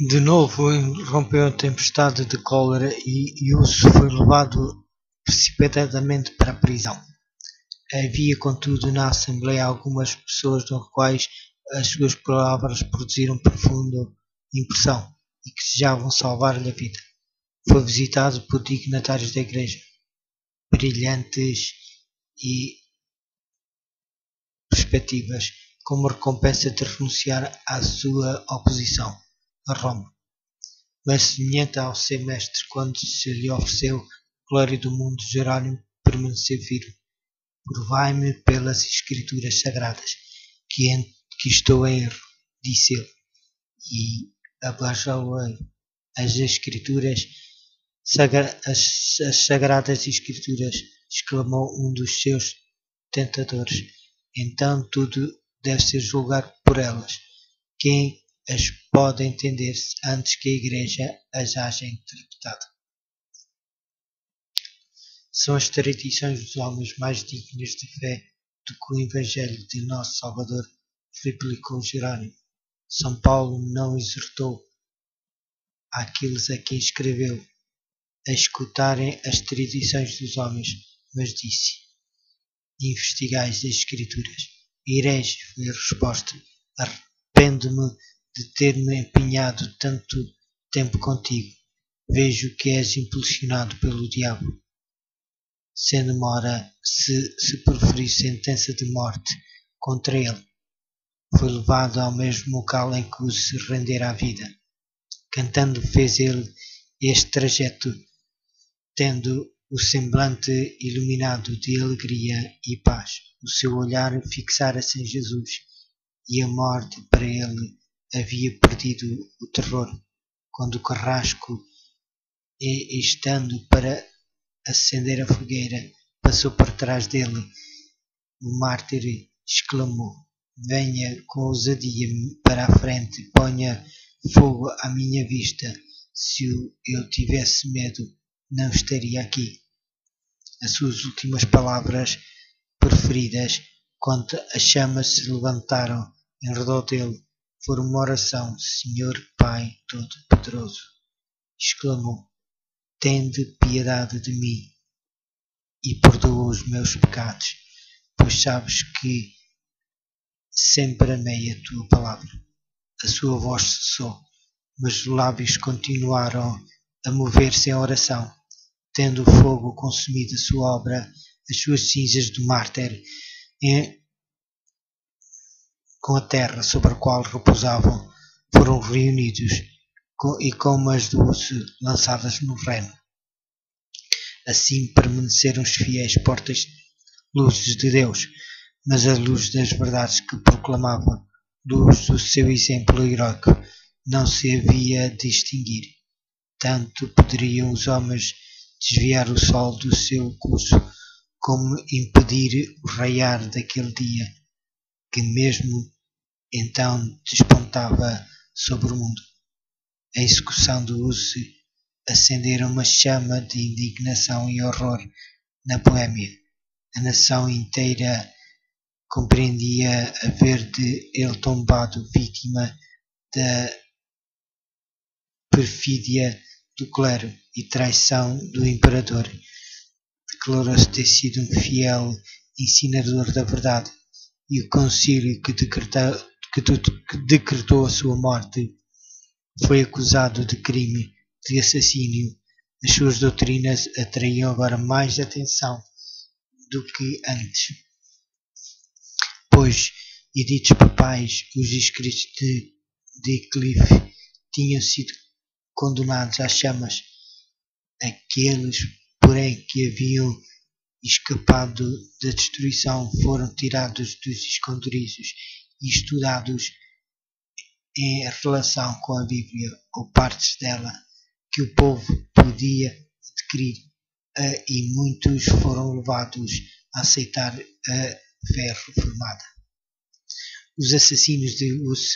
De novo irrompeu a tempestade de cólera e Urso foi levado precipitadamente para a prisão. Havia, contudo, na Assembleia algumas pessoas nas quais as suas palavras produziram profunda impressão e que desejavam salvar-lhe a vida. Foi visitado por dignatários da Igreja, brilhantes e perspectivas, como recompensa de renunciar à sua oposição a Roma. Mas, semelhante ao seu mestre, quando se lhe ofereceu a glória do mundo, Jerónimo permaneceu firme. Provai-me pelas Escrituras Sagradas que estou em erro, disse ele, e abaixou-lhe as Escrituras, as Sagradas Escrituras, exclamou um dos seus tentadores. Então tudo deve ser julgado por elas. Quem as pode entender antes que a Igreja as haja interpretado? São as tradições dos homens mais dignas de fé do que o Evangelho de nosso Salvador, replicou Jerônimo. São Paulo não exortou àqueles a quem escreveu a escutarem as tradições dos homens, mas disse: investigais as Escrituras. Ireis, foi a resposta. Arrependo-me de ter-me empenhado tanto tempo contigo. Vejo que és impulsionado pelo diabo. Se demora, se proferir sentença de morte contra ele, foi levado ao mesmo local em que se rendera à vida. Cantando fez ele este trajeto, tendo o semblante iluminado de alegria e paz. O seu olhar fixara-se em Jesus, e a morte para ele havia perdido o terror, quando o carrasco, estando para acender a fogueira, passou por trás dele. O mártir exclamou: venha com ousadia para a frente, ponha fogo à minha vista. Se eu tivesse medo, não estaria aqui. As suas últimas palavras preferidas, quando as chamas se levantaram em redor dele, foram uma oração: Senhor Pai Todo-Poderoso, exclamou, tende piedade de mim e perdoa os meus pecados, pois sabes que sempre amei a tua palavra. A sua voz cessou, mas os lábios continuaram a mover-se em oração, tendo o fogo consumido a sua obra. As suas cinzas de mártir com a terra sobre a qual repousavam foram reunidos e como as do urso lançadas no reno. Assim permaneceram os fiéis portas luzes de Deus, mas a luz das verdades que proclamava, luz do seu exemplo heroico, não se havia de extinguir. Tanto poderiam os homens desviar o sol do seu curso, como impedir o raiar daquele dia, que mesmo então despontava sobre o mundo. A execução do urso acendera uma chama de indignação e horror na Boêmia. A nação inteira compreendia haver de ele tombado vítima da perfídia do clero e traição do imperador. Declarou-se ter sido um fiel ensinador da verdade, e o concílio que decretou a sua morte foi acusado de crime de assassínio. As suas doutrinas atraíam agora mais atenção do que antes, pois editos papais, os escritos de Wycliffe tinham sido condenados às chamas. Aqueles, porém, que haviam escapado da destruição foram tirados dos esconderijos e estudados em relação com a Bíblia ou partes dela que o povo podia adquirir, e muitos foram levados a aceitar a fé reformada. Os assassinos de Hus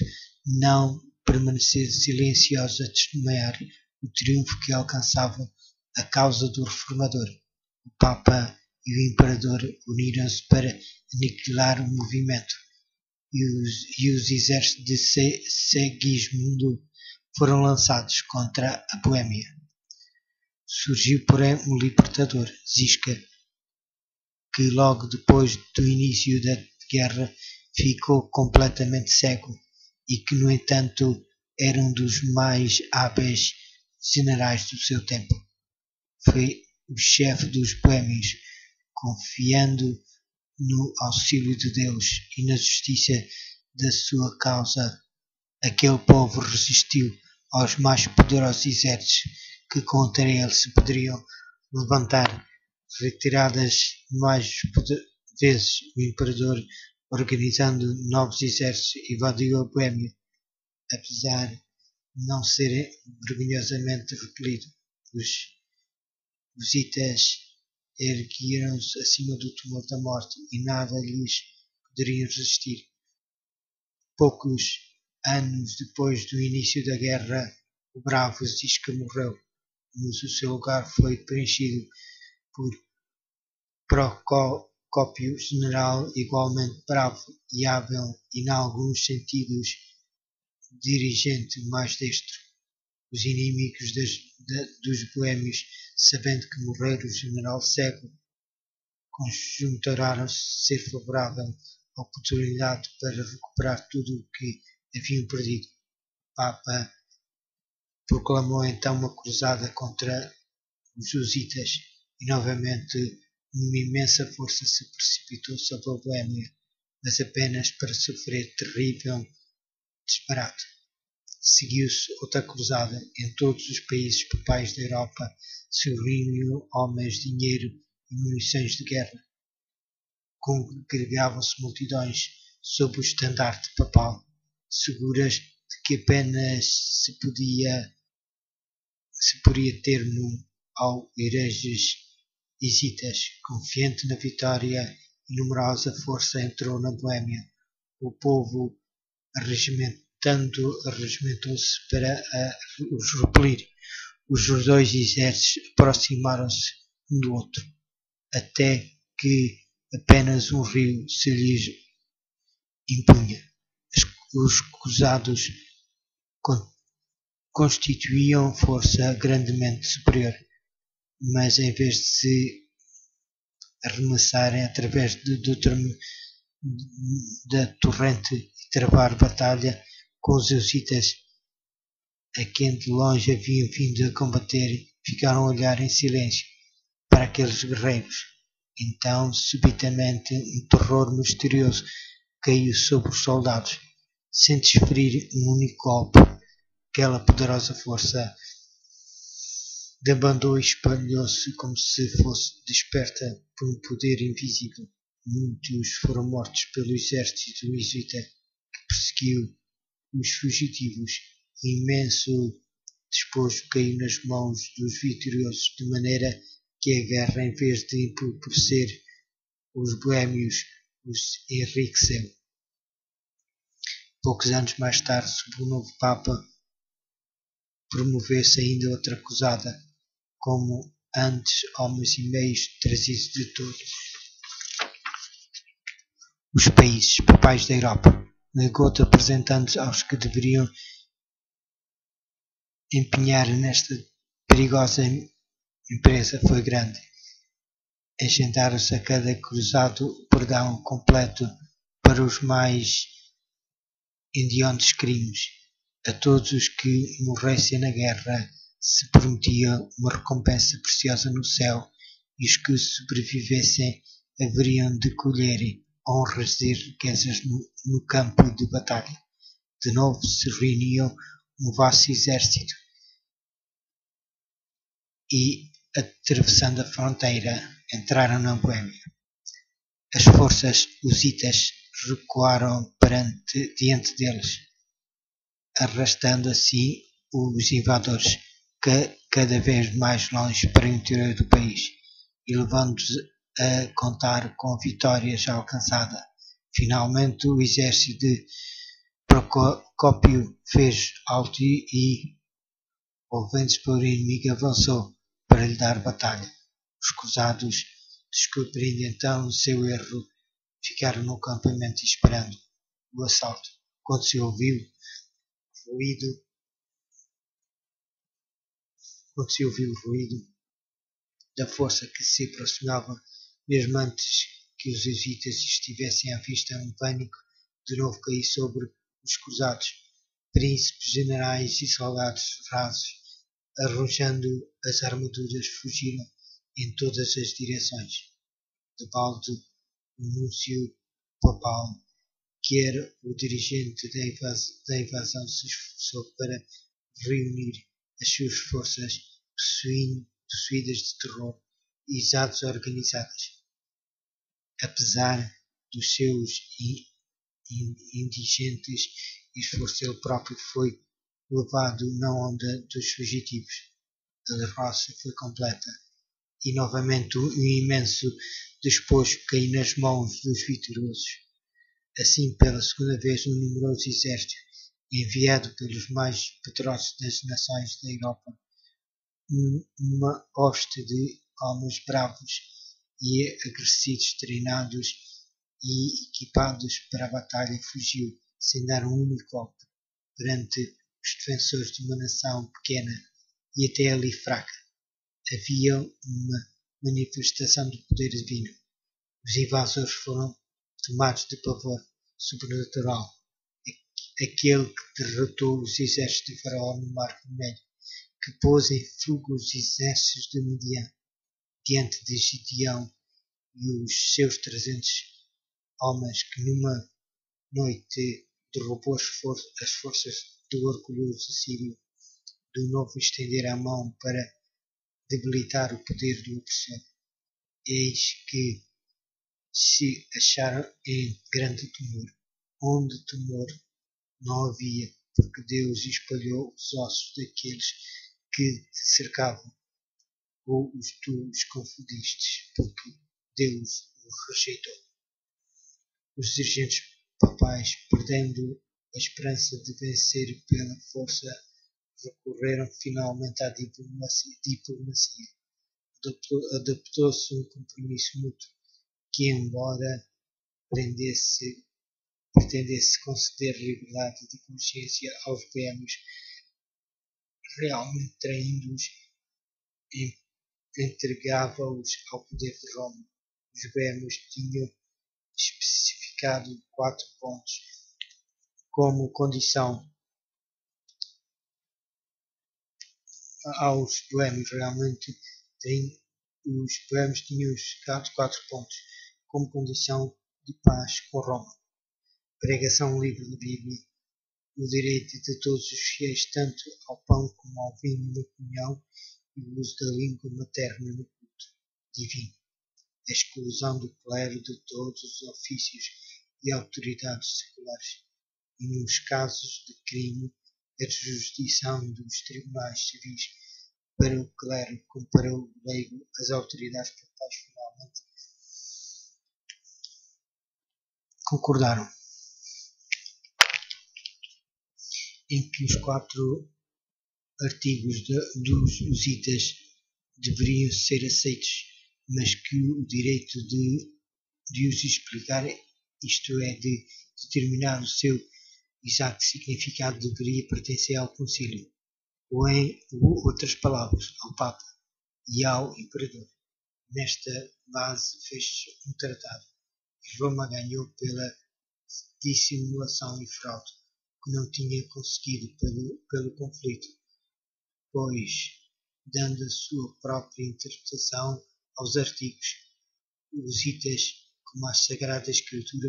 não permaneceram silenciosos a testemunhar o triunfo que alcançava a causa do reformador. O Papa e o Imperador uniram-se para aniquilar o movimento, e os exércitos de Segismundo foram lançados contra a Boêmia. Surgiu, porém, um libertador, Ziska, que logo depois do início da guerra ficou completamente cego e que, no entanto, era um dos mais hábeis generais do seu tempo. Foi o chefe dos boêmios, confiando no auxílio de Deus e na justiça da sua causa. Aquele povo resistiu aos mais poderosos exércitos que contra ele se poderiam levantar. Retiradas mais vezes, o imperador, organizando novos exércitos, invadiu a Boêmia, apesar de não serem vergonhosamente repelido. Os hussitas ergueram-se acima do temor da morte e nada lhes poderia resistir. Poucos anos depois do início da guerra, o bravo Ziska morreu, mas o seu lugar foi preenchido por Procópio, general igualmente bravo e hábil e, em alguns sentidos, dirigente mais destro. Os inimigos dos boêmios, sabendo que morrera o general cego, conjunturaram-se ser favorável a oportunidade para recuperar tudo o que haviam perdido. O Papa proclamou então uma cruzada contra os hussitas e novamente uma imensa força se precipitou sobre a Boêmia, mas apenas para sofrer terrível disparate. Seguiu-se outra cruzada. Em todos os países papais da Europa se reuniam homens, dinheiro e munições de guerra. Congregavam-se multidões sob o estandarte papal, seguras de que apenas se poderia termo ao hereges hessitas. Confiante na vitória e numerosa força entrou na Boêmia. O povo arregimentou-se para os repelir. Os dois exércitos aproximaram-se um do outro, até que apenas um rio se lhes impunha. Os cruzados constituíam força grandemente superior, mas em vez de se arremessarem através da torrente e travar batalha com os hussitas, a quem de longe haviam vindo a combater, ficaram a olhar em silêncio para aqueles guerreiros. Então, subitamente, um terror misterioso caiu sobre os soldados. Sem desferir um único golpe, aquela poderosa força debandou e espalhou-se como se fosse desperta por um poder invisível. Muitos foram mortos pelo exército hussita que perseguiu os fugitivos. O imenso despojo caiu nas mãos dos vitoriosos, de maneira que a guerra, em vez de empobrecer os boêmios, os enriqueceu. Poucos anos mais tarde, sob o novo Papa, promoveu-se ainda outra cruzada, como antes, homens e meios trazidos de todos os países papais da Europa, legou-te apresentando aos que deveriam empenhar nesta perigosa empresa foi grande. Agendaram-se a cada cruzado o perdão completo para os mais hediondos crimes. A todos os que morressem na guerra se prometia uma recompensa preciosa no céu, e os que sobrevivessem haveriam de colher honras e riquezas no campo de batalha. De novo se reuniu um vasto exército e, atravessando a fronteira, entraram na Boêmia. As forças hussitas recuaram diante deles, arrastando assim os invasores cada vez mais longe para o interior do país e levando-os a contar com a vitória já alcançada. Finalmente o exército de Procópio fez alto e, ouvindo-se pelo inimigo, avançou para lhe dar batalha. Os cruzados, descobrindo então o seu erro, ficaram no acampamento esperando o assalto. Quando se ouviu ruído quando se ouviu o ruído da força que se aproximava, mesmo antes que os jesuítas estivessem à vista, um pânico de novo caiu sobre os cruzados. Príncipes, generais e soldados rasos, arrojando as armaduras, fugiram em todas as direções. De balde, o núncio papal, que era o dirigente da invasão, se esforçou para reunir as suas forças possuídas de terror e exatos organizadas. Apesar dos seus indigentes esforços, ele próprio foi levado na onda dos fugitivos. A derrota foi completa e novamente um imenso despojo caiu nas mãos dos vitoriosos. Assim, pela segunda vez, um numeroso exército, enviado pelos mais poderosos das nações da Europa, uma hoste de homens bravos e agressivos, treinados e equipados para a batalha, fugiu sem dar um único golpe perante os defensores de uma nação pequena e até ali fraca. Havia uma manifestação do poder divino. Os invasores foram tomados de pavor sobrenatural. Aquele que derrotou os exércitos de Faraó no Mar Vermelho, que pôs em fuga os exércitos de Midian diante de Gideão e os seus 300 homens, que numa noite derrubou as forças do orgulhoso assírio, de novo estender a mão para debilitar o poder do opressor. Eis que se acharam em grande temor, onde temor não havia, porque Deus espalhou os ossos daqueles que te cercavam, ou tu os confundistes, porque Deus os rejeitou. Os dirigentes papais, perdendo a esperança de vencer pela força, recorreram finalmente à diplomacia. Adoptou-se um compromisso mútuo que, embora pretendesse conceder liberdade de consciência aos boêmios, realmente traindo-os, entregava-os ao poder de Roma. Os boêmios tinham especificado 4 pontos como condição aos boêmios. Os boêmios tinham especificado 4 pontos como condição de paz com Roma: pregação livre da Bíblia, o direito de todos os fiéis tanto ao pão como ao vinho na comunhão e o uso da língua materna no culto divino, a exclusão do clero de todos os ofícios e autoridades seculares, e nos casos de crime, a jurisdição dos tribunais civis para o clero como para o leigo. As autoridades papais finalmente concordaram em que os 4 artigos dos Hussitas deveriam ser aceitos, mas que o direito de os explicar, isto é, de determinar o seu exato significado, deveria pertencer ao concílio, ou em outras palavras, ao Papa e ao Imperador. Nesta base fez-se um tratado, e Roma ganhou pela dissimulação e fraude, que não tinha conseguido pelo conflito, pois, dando a sua própria interpretação aos artigos, os Hussitas, como a Sagrada Escritura,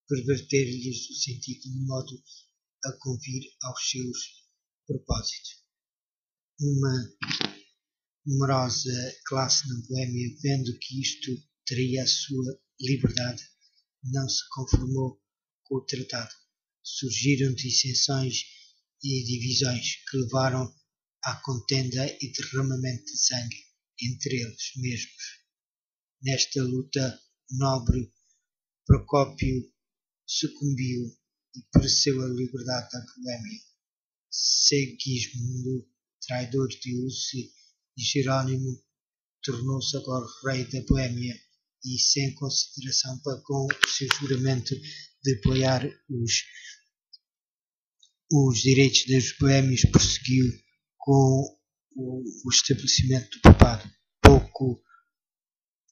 perverter-lhes o sentido de modo a convir aos seus propósitos. Uma numerosa classe na Boêmia, vendo que isto traía a sua liberdade, não se conformou com o tratado. Surgiram dissensões e divisões que levaram à contenda e derramamento de sangue entre eles mesmos. Nesta luta, o nobre Procópio sucumbiu e pereceu a liberdade da Boêmia. Segismundo, traidor de Hussi, e Jerônimo tornou-se agora rei da Boêmia e, sem consideração para com o seu juramento de apoiar os os direitos dos boêmios prosseguiu com o estabelecimento do papado. Pouco,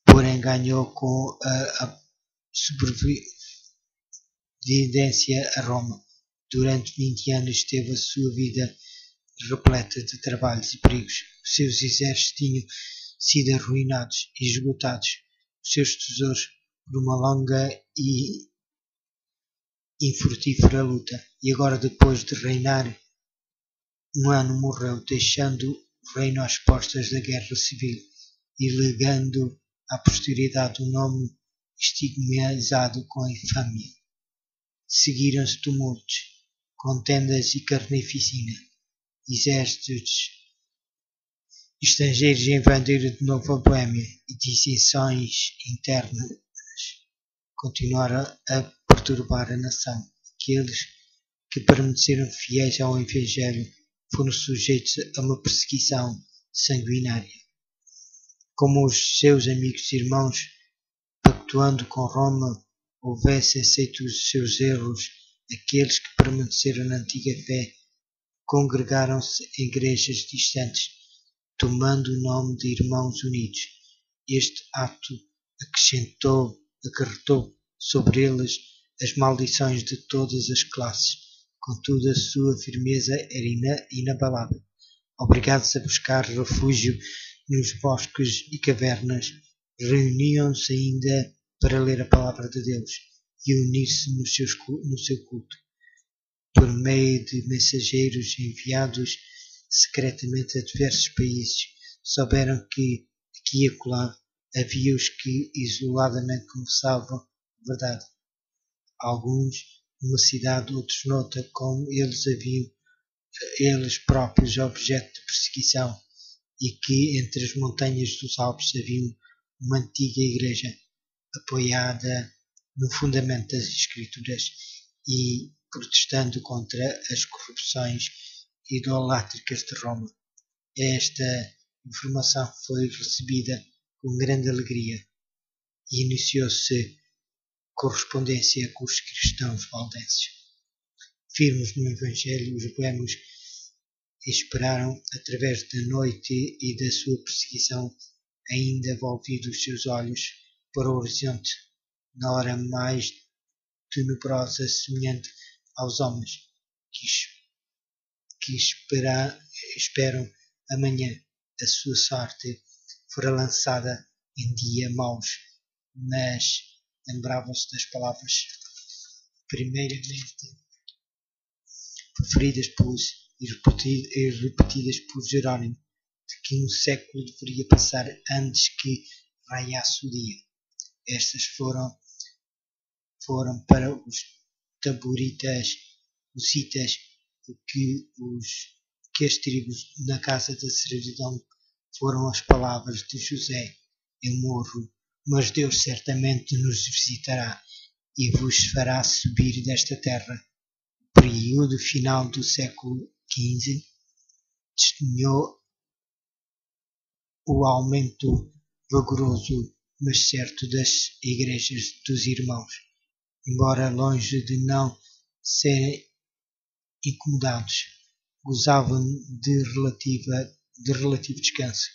porém, ganhou com a sobrevivência a Roma. Durante 20 anos teve a sua vida repleta de trabalhos e perigos. Os seus exércitos tinham sido arruinados e esgotados, os seus tesouros por uma longa e infrutífera luta. E agora, depois de reinar um ano, morreu, deixando o reino às portas da guerra civil e legando à posteridade um nome estigmatizado com infâmia. Seguiram-se tumultos, contendas e carnificina. Exércitos estrangeiros invadiram de novo a Boêmia e dissensões internas continuaram a perturbar a nação. Aqueles que permaneceram fiéis ao Evangelho foram sujeitos a uma perseguição sanguinária. Como os seus amigos e irmãos, pactuando com Roma, houvessem aceito os seus erros, aqueles que permaneceram na antiga fé congregaram-se em igrejas distantes, tomando o nome de Irmãos Unidos. Este ato acarretou sobre eles as maldições de todas as classes. Contudo, a sua firmeza era inabalável. Obrigados a buscar refúgio nos bosques e cavernas, reuniam-se ainda para ler a palavra de Deus e unir-se no seu culto. Por meio de mensageiros enviados secretamente a diversos países, souberam que aqui e acolá havia os que isoladamente confessavam a verdade. Alguns numa cidade, outros noutra, como eles haviam eles próprios objeto de perseguição, e que entre as montanhas dos Alpes havia uma antiga igreja apoiada no fundamento das Escrituras e protestando contra as corrupções idolátricas de Roma. Esta informação foi recebida com grande alegria e iniciou-se correspondência com os cristãos valdenses. Firmes no Evangelho, os boêmios esperaram, através da noite e da sua perseguição, ainda volvidos os seus olhos para o horizonte, na hora mais tenebrosa, semelhante aos homens que esperam amanhã. A sua sorte fora lançada em dia maus, mas lembravam-se das palavras primeiramente preferidas e repetidas por Jerónimo, de que um século deveria passar antes que raiasse o dia. Estas foram para os taboritas, os hitas, que as tribos na casa da servidão foram as palavras de José: eu morro, mas Deus certamente nos visitará e vos fará subir desta terra. O período final do século XV testemunhou o aumento vigoroso, mas certo, das igrejas dos irmãos, embora longe de não serem incomodados, gozavam de relativo descanso.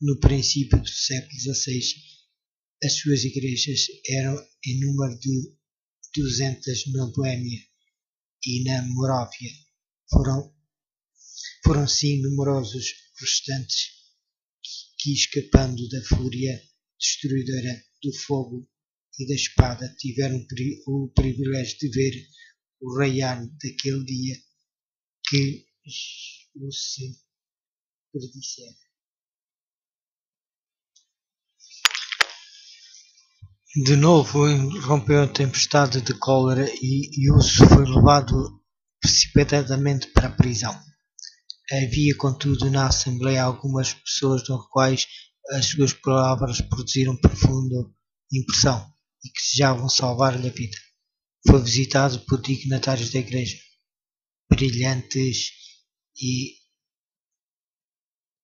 No princípio do século XVI, as suas igrejas eram em número de 200 na Boêmia e na Moróvia. Foram sim numerosos restantes que, escapando da fúria destruidora do fogo e da espada, tiveram o privilégio de ver o raiar daquele dia que se predissera. De novo rompeu a tempestade de cólera e Uso foi levado precipitadamente para a prisão. Havia, contudo, na Assembleia algumas pessoas nas quais as suas palavras produziram profunda impressão e que desejavam salvar-lhe a vida. Foi visitado por dignatários da Igreja, brilhantes e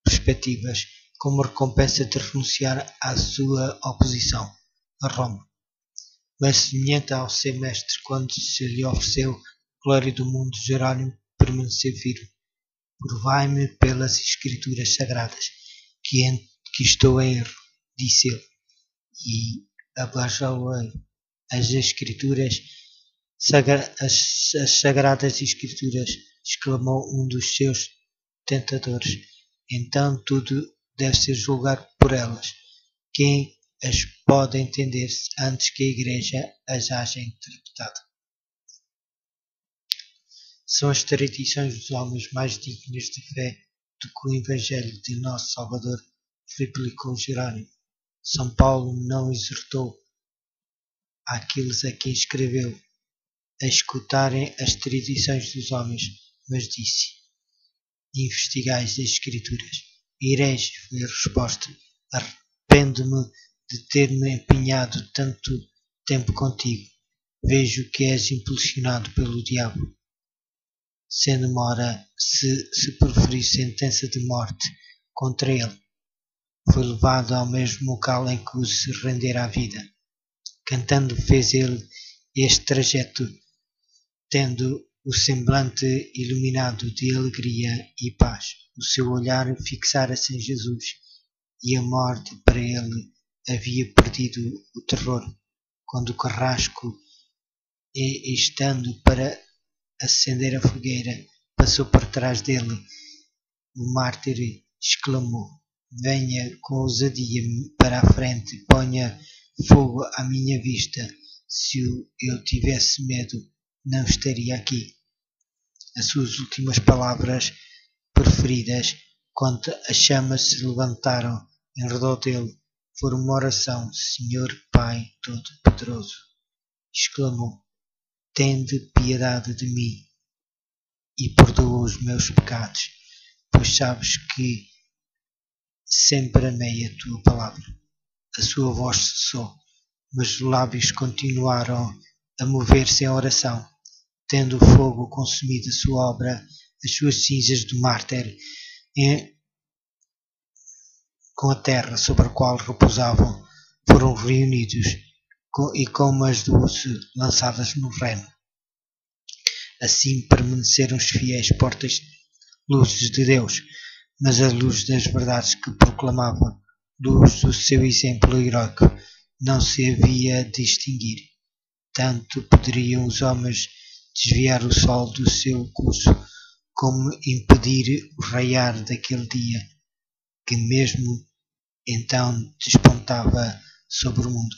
perspectivas, como recompensa de renunciar à sua oposição a Roma. Mas semelhante ao seu mestre, quando se lhe ofereceu a glória do mundo, Jerónimo permanecer firme. Provai-me pelas Escrituras Sagradas, que estou em erro, disse ele. E abaixou-lhe as Escrituras, as Sagradas Escrituras, exclamou um dos seus tentadores. Então tudo deve ser julgado por elas. Quem as pode entender antes que a Igreja as haja interpretado? São as tradições dos homens mais dignas de fé do que o Evangelho de nosso Salvador replicou Jerônimo. São Paulo não exortou àqueles a quem escreveu a escutarem as tradições dos homens, mas disse: investigais as Escrituras. Ireis, foi a resposta. Arrependo-me de ter-me empenhado tanto tempo contigo. Vejo que és impulsionado pelo diabo. Sendo mora, se proferir sentença de morte contra ele, foi levado ao mesmo local em que se rendera à vida. Cantando fez ele este trajeto, tendo o semblante iluminado de alegria e paz. O seu olhar fixara-se em Jesus, e a morte para ele havia perdido o terror. Quando o carrasco, estando para acender a fogueira, passou por trás dele, o mártir exclamou: venha com ousadia para a frente, ponha fogo à minha vista. Se eu tivesse medo, não estaria aqui. As suas últimas palavras preferidas, quando as chamas se levantaram em redor dele, foram uma oração: Senhor Pai Todo-Poderoso, exclamou, tende piedade de mim e perdoa os meus pecados, pois sabes que sempre amei a tua palavra. A sua voz cessou, mas os lábios continuaram a mover-se em oração. Tendo o fogo consumido a sua obra, as suas cinzas de mártir com a terra sobre a qual repousavam foram reunidos e como as doce lançadas no reno. Assim permaneceram os fiéis portas luzes de Deus, mas a luz das verdades que proclamavam, luz do seu exemplo heroico, não se havia de extinguir. Tanto poderiam os homens desviar o sol do seu curso, como impedir o raiar daquele dia, que mesmo então despontava sobre o mundo.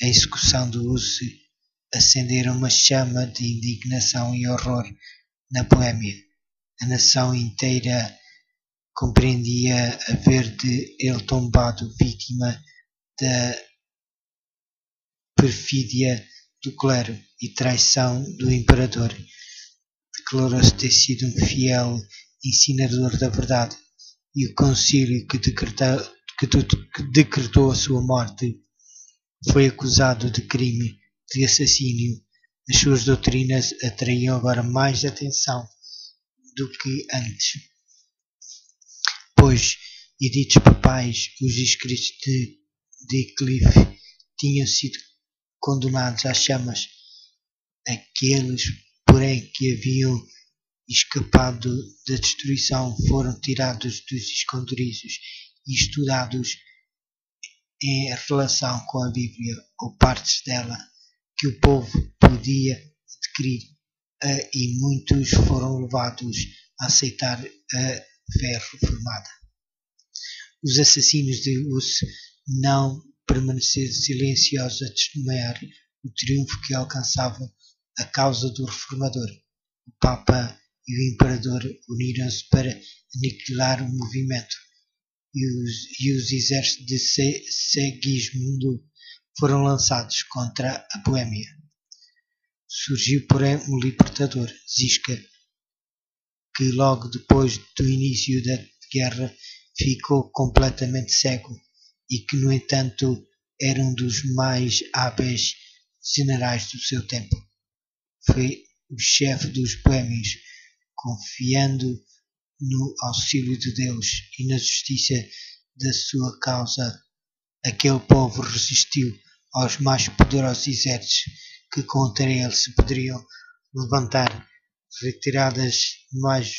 A execução do Urso acendera uma chama de indignação e horror na Boêmia. A nação inteira compreendia haver de ele tombado vítima da perfídia do clero e traição do imperador. Declarou-se ter sido um fiel ensinador da verdade, e o concílio que decretou a sua morte foi acusado de crime de assassínio. As suas doutrinas atraíam agora mais atenção do que antes, pois edictos papais, os escritos de Wycliffe tinham sido condenados às chamas. Aqueles, porém, que haviam escapado da destruição foram tirados dos esconderijos e estudados em relação com a Bíblia ou partes dela que o povo podia adquirir, e muitos foram levados a aceitar a fé reformada. Os assassinos de Hus não permaneceram silenciosos a testemunhar o triunfo que alcançava a causa do reformador. O Papa e o Imperador uniram-se para aniquilar o movimento, e os exércitos de Segismundo foram lançados contra a Boêmia. Surgiu, porém, um libertador, Ziska, que logo depois do início da guerra ficou completamente cego e que, no entanto, era um dos mais hábeis generais do seu tempo. Foi o chefe dos boêmios, confiando no auxílio de Deus e na justiça da sua causa. Aquele povo resistiu aos mais poderosos exércitos que contra ele se poderiam levantar. retiradas mais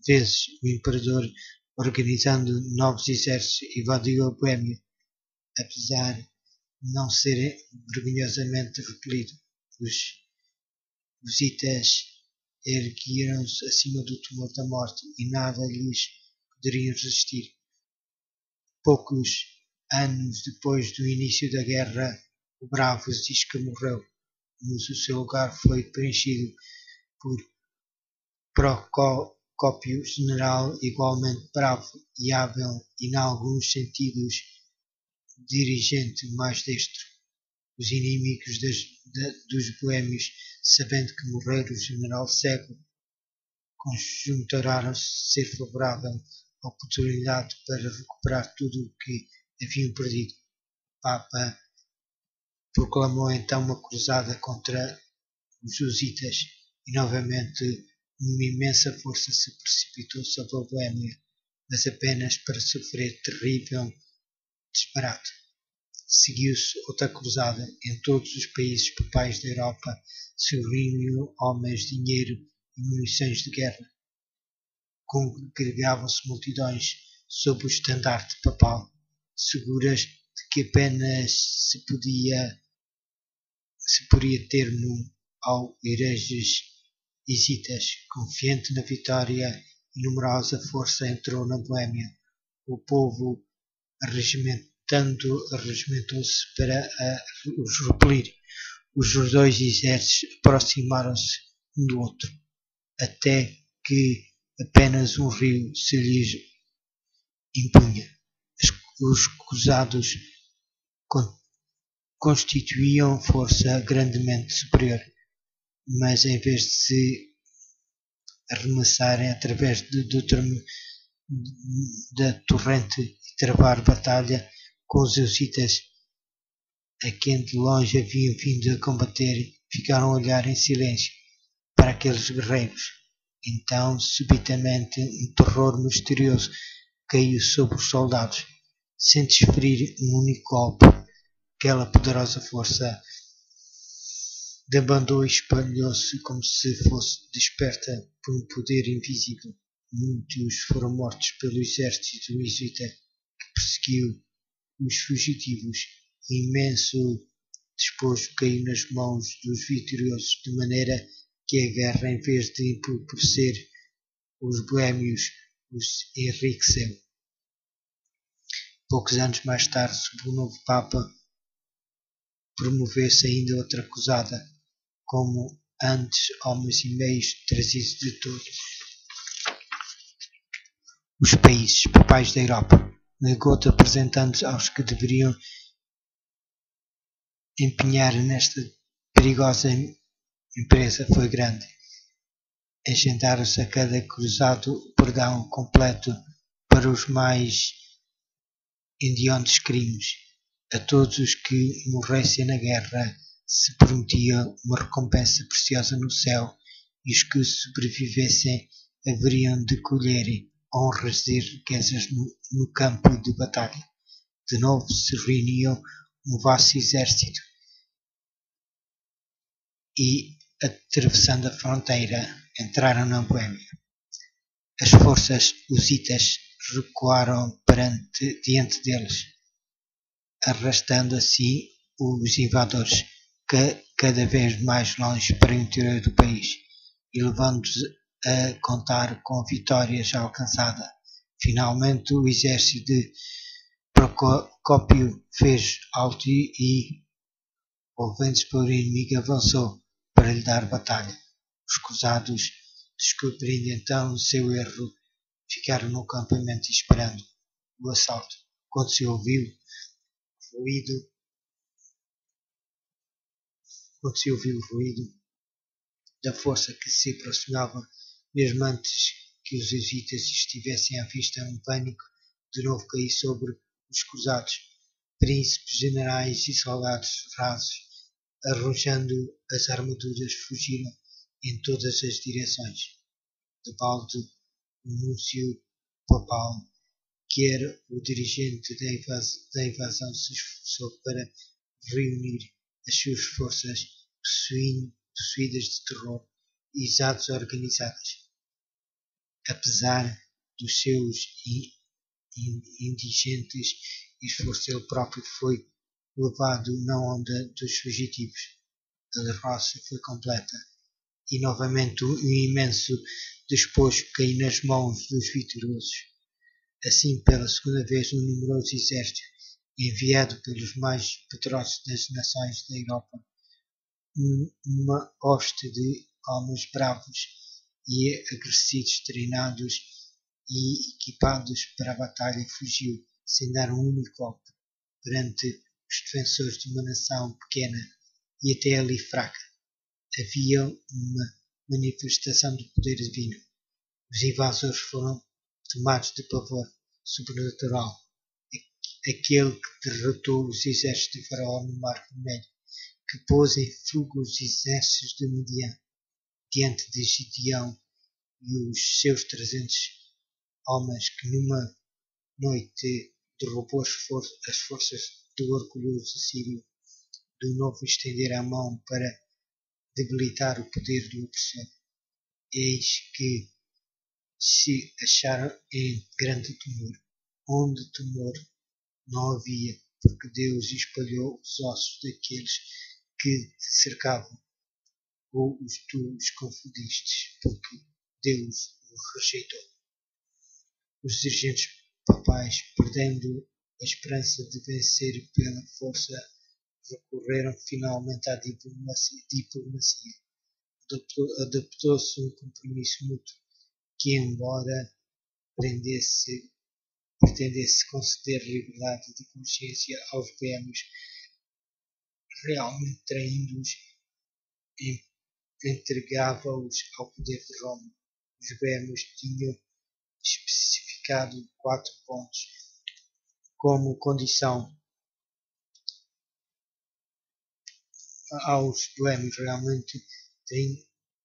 vezes, o imperador, organizando novos exércitos, invadiu a Boêmia, apesar de não ser vergonhosamente repelido. Os hussitas ergueram-se acima do tumor da morte e nada lhes poderia resistir. Poucos anos depois do início da guerra, o bravo Ziska morreu, mas o seu lugar foi preenchido por Procópio, general igualmente bravo e hábil e, em alguns sentidos, dirigente mais destro. Os inimigos dos boêmios, sabendo que morrera o general cego, conjunturaram-se ser favorável a oportunidade para recuperar tudo o que haviam perdido. O Papa proclamou então uma cruzada contra os hussitas e novamente uma imensa força se precipitou sobre a Boêmia, mas apenas para sofrer terrível desbarato. Seguiu-se outra cruzada. Em todos os países papais da Europa se reuniam homens, dinheiro e munições de guerra. Congregavam-se multidões sob o estandarte papal, seguras de que apenas se poria termo ao hereges hessitas. Confiante na vitória e numerosa força entrou na Boêmia. O povo arregimentou-se para os repelir. Os dois exércitos aproximaram-se um do outro, até que apenas um rio se lhes impunha. Os cruzados constituíam força grandemente superior, mas em vez de se arremessarem através da torrente e travar batalha com os hussitas, a quem de longe haviam vindo a combater, ficaram a olhar em silêncio para aqueles guerreiros. Então, subitamente, um terror misterioso caiu sobre os soldados. Sem desferir um único golpe, aquela poderosa força debandou e espalhou-se como se fosse desperta por um poder invisível. Muitos foram mortos pelo exército hussita que perseguiu os fugitivos. Imenso despojo caiu nas mãos dos vitoriosos, de maneira que a guerra, em vez de empobrecer os boêmios, os enriqueceu. Poucos anos mais tarde, sob o novo Papa, promoveu-se ainda outra cruzada, como antes, homens e meios trazidos de todos os países papais da Europa, negou-te apresentando aos que deveriam empenhar nesta perigosa empresa foi grande. Agendaram-se a cada cruzado o perdão completo para os mais hediondos crimes. A todos os que morressem na guerra se prometia uma recompensa preciosa no céu, e os que sobrevivessem haveriam de colher honras e riquezas no campo de batalha. De novo se reuniu um vasto exército e, atravessando a fronteira, entraram na Boêmia. As forças hussitas recuaram diante deles, arrastando assim os invasores cada vez mais longe para o interior do país e levando-os a contar com a vitória já alcançada. Finalmente o exército de Procópio fez alto e volvendo-se para o inimigo, avançou para lhe dar batalha. Os cruzados, descobrindo então o seu erro, ficaram no acampamento esperando o assalto. Quando se ouviu o ruído da força que se aproximava, mesmo antes que os hussitas estivessem à vista, um pânico de novo caiu sobre os cruzados. Príncipes, generais e soldados rasos, arrojando as armaduras, fugiram em todas as direções. De balde, o núncio papal, que era o dirigente da invasão, se esforçou para reunir as suas forças possuídas de terror exatos organizadas. Apesar dos seus indigentes esforços, ele próprio foi levado na onda dos fugitivos. A derrota foi completa e novamente um imenso despojo caiu nas mãos dos vitoriosos. Assim, pela segunda vez, um numeroso exército, enviado pelos mais poderosos das nações da Europa, uma hoste de homens bravos e agressivos, treinados e equipados para a batalha, fugiu, sem dar um único golpe, perante os defensores de uma nação pequena e até ali fraca. Havia uma manifestação do poder divino. Os invasores foram tomados de pavor sobrenatural. Aquele que derrotou os exércitos de Faraó no Mar Vermelho, que pôs em fuga os exércitos de Midian diante de Gideão e os seus 300 homens, que numa noite derrubou as forças do orgulhoso assírio, de novo estender a mão para debilitar o poder do opressor. Eis que se acharam em grande temor, onde temor não havia, porque Deus espalhou os ossos daqueles que te cercavam, ou tu os confundistes, porque Deus os rejeitou. Os dirigentes papais, perdendo a esperança de vencer pela força, recorreram finalmente à diplomacia. Adoptou-se um compromisso mútuo que, embora pretendesse conceder liberdade de consciência aos boêmios, realmente traindo-os, entregava-os ao poder de Roma. Os boêmios tinham especificado 4 pontos como condição aos boêmios. Realmente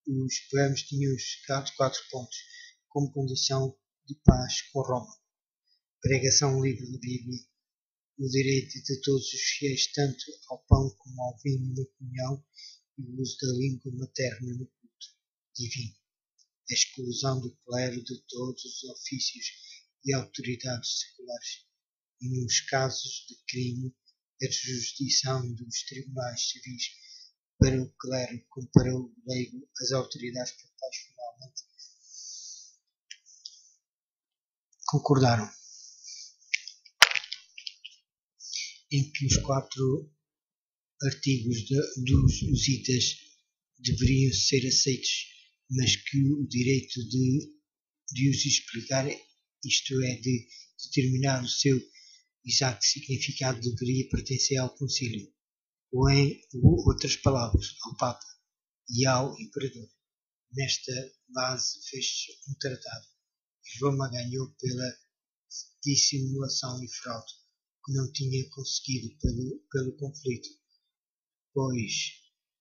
os boêmios tinham especificado 4 pontos como condição de paz com Roma: pregação livre da Bíblia, o direito de todos os fiéis tanto ao pão como ao vinho na comunhão e o uso da língua materna no culto divino, a exclusão do clero de todos os ofícios e autoridades seculares, e nos casos de crime, a jurisdição dos tribunais civis para o clero como para o leigo. As autoridades papais finalmente concordaram em que os 4 artigos dos Hussitas deveriam ser aceitos, mas que o direito de os explicar, isto é, de determinar o seu exato significado, deveria pertencer ao Concílio, ou em outras palavras, ao Papa e ao Imperador. Nesta base fez-se um tratado, e Roma ganhou pela dissimulação e fraude, que não tinha conseguido pelo conflito, pois,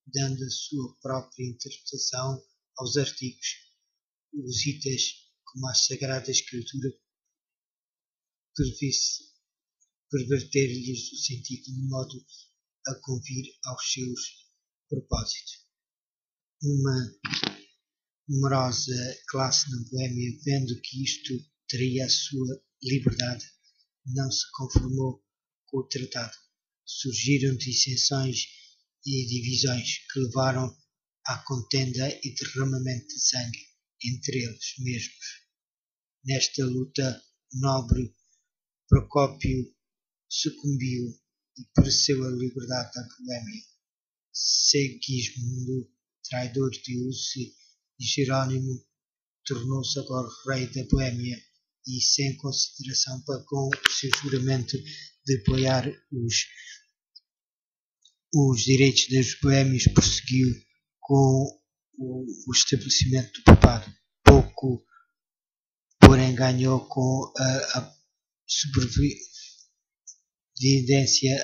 dando a sua própria interpretação aos artigos, os hussitas, como a Sagrada Escritura, perverter-lhes o sentido de modo a convir aos seus propósitos. Uma numerosa classe na Boêmia, vendo que isto traía a sua liberdade, não se conformou com o tratado. Surgiram dissensões e divisões que levaram à contenda e derramamento de sangue entre eles mesmos. Nesta luta, o nobre Procópio sucumbiu e pereceu a liberdade da Boêmia. Segismundo, traidor de Hussi, e Jerônimo tornou-se agora rei da Boêmia e, sem consideração para com o seu juramento de apoiar os direitos dos boêmios, prosseguiu com o estabelecimento do papado. Pouco, porém, ganhou com a sobrevivência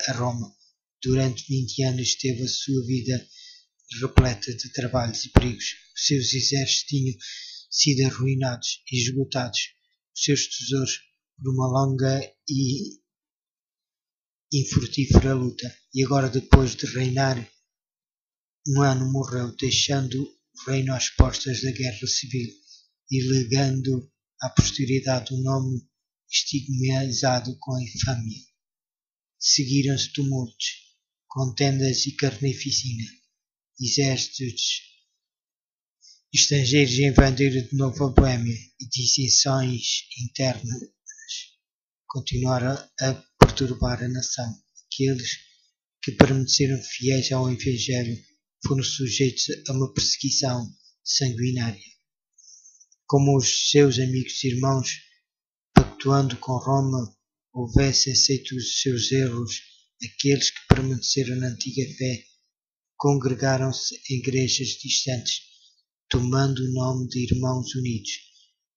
a Roma. Durante 20 anos teve a sua vida repleta de trabalhos e perigos. Os seus exércitos tinham sido arruinados e esgotados, os seus tesouros, por uma longa e infrutífera luta. E agora, depois de reinar um ano, morreu, deixando reino às portas da guerra civil e legando à posteridade um nome estigmatizado com a infâmia. Seguiram-se tumultos, contendas e carnificina. Exércitos estrangeiros invadiram de novo a Boêmia e dissensões internas continuaram a perturbar a nação. Aqueles que permaneceram fiéis ao Evangelho foram sujeitos a uma perseguição sanguinária. Como os seus amigos e irmãos, pactuando com Roma, houvessem aceito os seus erros, aqueles que permaneceram na antiga fé congregaram-se em igrejas distantes, tomando o nome de Irmãos Unidos.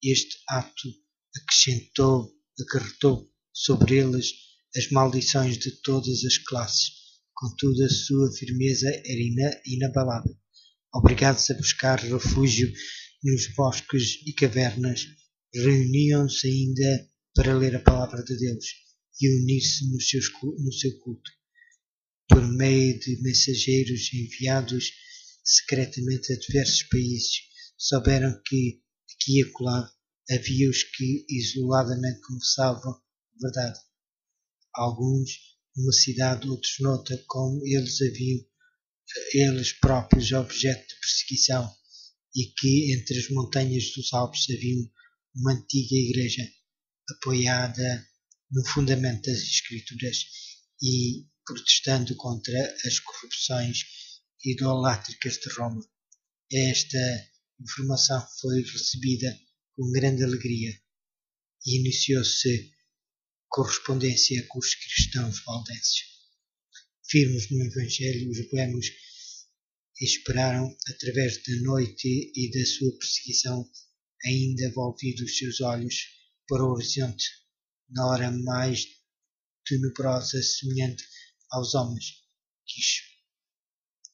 Este ato acarretou sobre eles as maldições de todas as classes. Contudo, a sua firmeza era inabalável. Obrigados a buscar refúgio nos bosques e cavernas, reuniam-se ainda para ler a palavra de Deus e unir-se no seu culto. Por meio de mensageiros enviados secretamente a diversos países, souberam que aqui e acolá havia os que isoladamente confessavam a verdade. Alguns numa cidade, outros noutra, como eles haviam eles próprios objeto de perseguição, e que entre as montanhas dos Alpes havia uma antiga igreja apoiada no fundamento das Escrituras e protestando contra as corrupções idolátricas de Roma. Esta informação foi recebida com grande alegria e iniciou-se correspondência com os cristãos valdenses. Firmes no Evangelho, os boêmios esperaram, através da noite e da sua perseguição, ainda volvidos os seus olhos para o horizonte, na hora mais tenebrosa, semelhante aos homens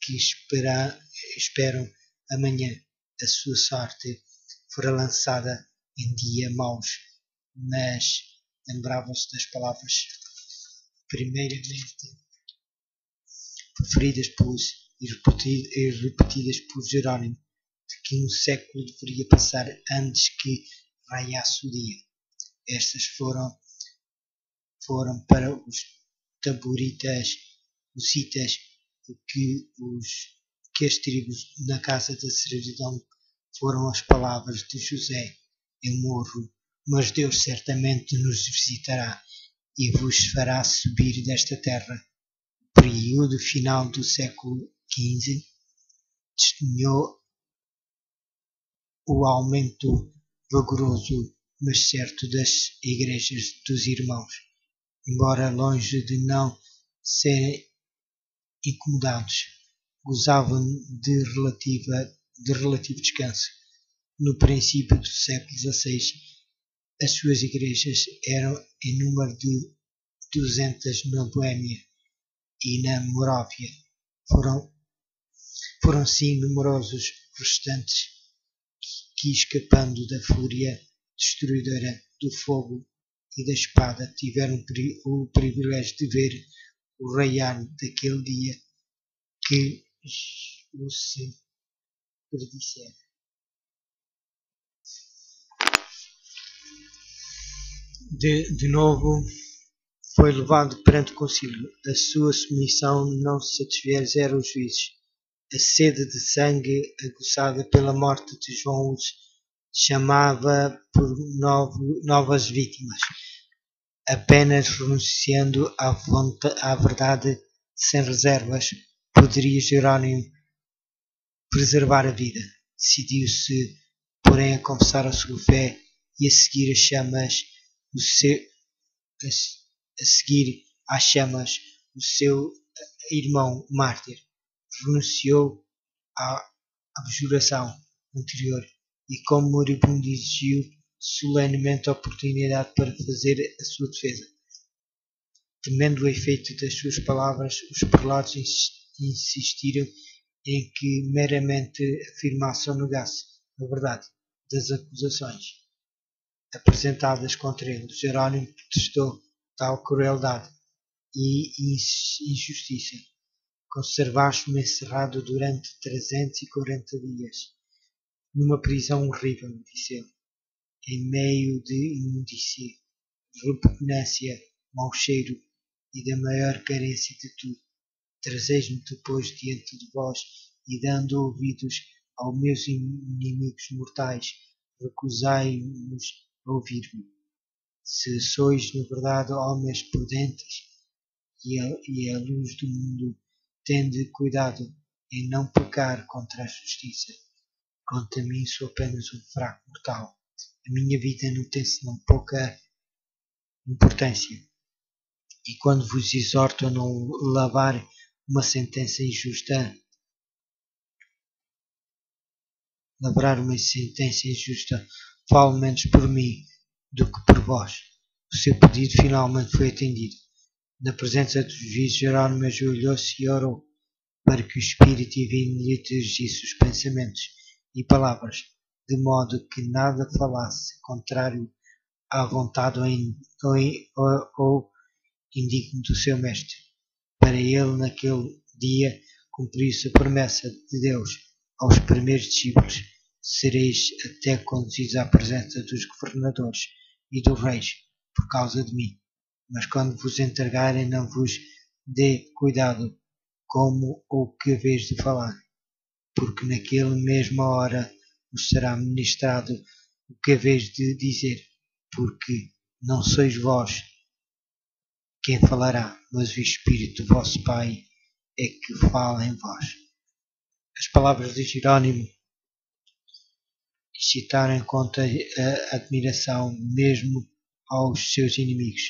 que esperam amanhã. A sua sorte fora lançada em dia maus, mas lembravam-se das palavras primeiramente preferidas e repetidas por Jerónimo, de que um século deveria passar antes que raiasse o dia. Estas foram para os taboritas, os citas, que as tribos na casa da servidão foram as palavras de José: eu morro, mas Deus certamente nos visitará e vos fará subir desta terra. O período final do século XV testemunhou o aumento vigoroso, mas certo, das igrejas dos irmãos, embora longe de não serem incomodados, gozavam de relativo descanso. No princípio do século XVI, as suas igrejas eram em número de 200 na Boêmia e na Moróvia. Foram sim numerosos restantes que, escapando da fúria destruidora do fogo e da espada, tiveram o privilégio de ver o raiar daquele dia que se predissera. De novo foi levado perante o concílio. A sua submissão não se satisfez eram os juízes. A sede de sangue aguçada pela morte de João os chamava por novas vítimas, apenas renunciando à verdade sem reservas poderia Jerónimo preservar a vida. Decidiu-se, porém, a confessar a sua fé e a seguir às chamas o seu irmão mártir. Renunciou à abjuração anterior e, como moribundo, exigiu solenemente a oportunidade para fazer a sua defesa. Temendo o efeito das suas palavras, os prelados insistiram em que meramente afirmasse ou negasse a verdade das acusações apresentadas contra ele. Jerónimo protestou tal crueldade e injustiça. Conservaste-me encerrado durante 340 dias numa prisão horrível, disse ele, em meio de imundícia, repugnância, mau cheiro e da maior carência de tudo. Trazeis-me depois diante de vós e, dando ouvidos aos meus inimigos mortais, recusai-vos a ouvir-me. Se sois, na verdade, homens prudentes e a luz do mundo, tende cuidado em não pecar contra a justiça. Quanto a mim, sou apenas um fraco mortal. A minha vida não tem senão pouca importância. E quando vos exorto a não lavar uma sentença injusta, falo menos por mim do que por vós. O seu pedido finalmente foi atendido. Na presença do juiz, Jerónimo ajoelhou-se e orou para que o Espírito Divino lhe dirigisse os pensamentos e palavras, de modo que nada falasse contrário à vontade ou indigno do seu mestre. Para ele, naquele dia, cumpriu-se a promessa de Deus aos primeiros discípulos: sereis até conduzidos à presença dos governadores e dos reis, por causa de mim. Mas quando vos entregarem, não vos dê cuidado como ou que haveis de falar, porque naquela mesma hora vos será ministrado o que haveis de dizer, porque não sois vós quem falará, mas o Espírito do vosso Pai é que fala em vós. As palavras de Jerónimo excitaram contra a admiração mesmo aos seus inimigos.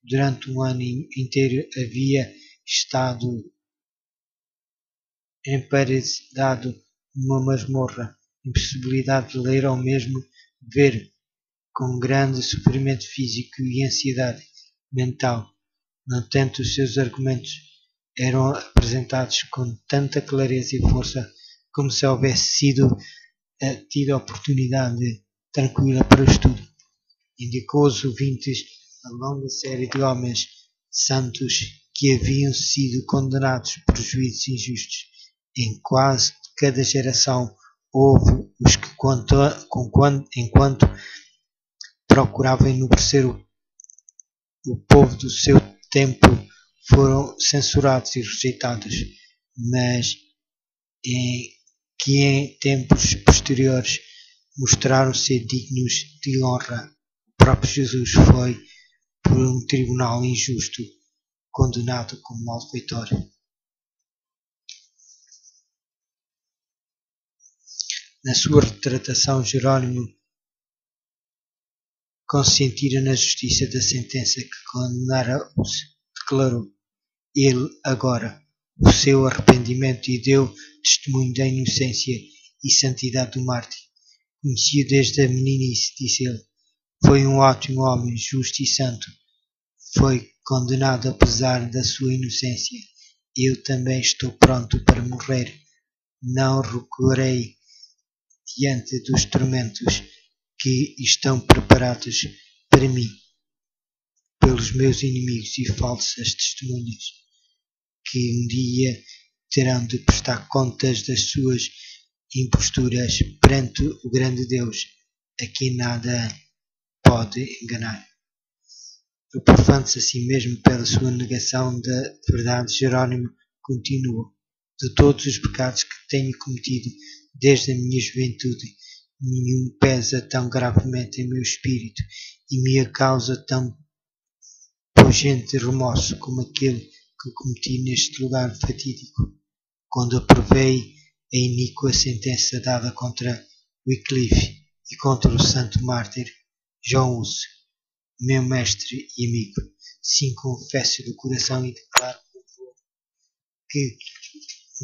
Durante um ano inteiro havia estado emparedado numa masmorra, impossibilidade de ler ou mesmo ver, com grande sofrimento físico e ansiedade mental. No entanto, os seus argumentos eram apresentados com tanta clareza e força como se houvesse tido a oportunidade tranquila para o estudo. Indicou aos ouvintes a longa série de homens santos que haviam sido condenados por juízos injustos. Em quase cada geração houve os que, enquanto procuravam enobrecer o povo do seu tempo, foram censurados e rejeitados, mas que em tempos posteriores mostraram ser dignos de honra. O próprio Jesus foi, por um tribunal injusto, condenado como malfeitor. Na sua retratação, Jerónimo consentira na justiça da sentença que condenara-os. Declarou ele agora o seu arrependimento e deu testemunho da inocência e santidade do mártir. Conhecia desde a meninice, disse ele. Foi um ótimo homem, justo e santo. Foi condenado apesar da sua inocência. Eu também estou pronto para morrer. Não recuarei diante dos tormentos que estão preparados para mim pelos meus inimigos e falsas testemunhas, que um dia terão de prestar contas das suas imposturas perante o grande Deus, a quem nada pode enganar. Aprofundando-se assim mesmo pela sua negação da verdade, Jerónimo continua: de todos os pecados que tenho cometido desde a minha juventude, nenhum pesa tão gravemente em meu espírito e me causa tão pungente remorso como aquele que cometi neste lugar fatídico, quando aprovei a iníqua sentença dada contra Wycliffe e contra o santo mártir João Hus, meu mestre e amigo. Sim, confesso do coração e declaro que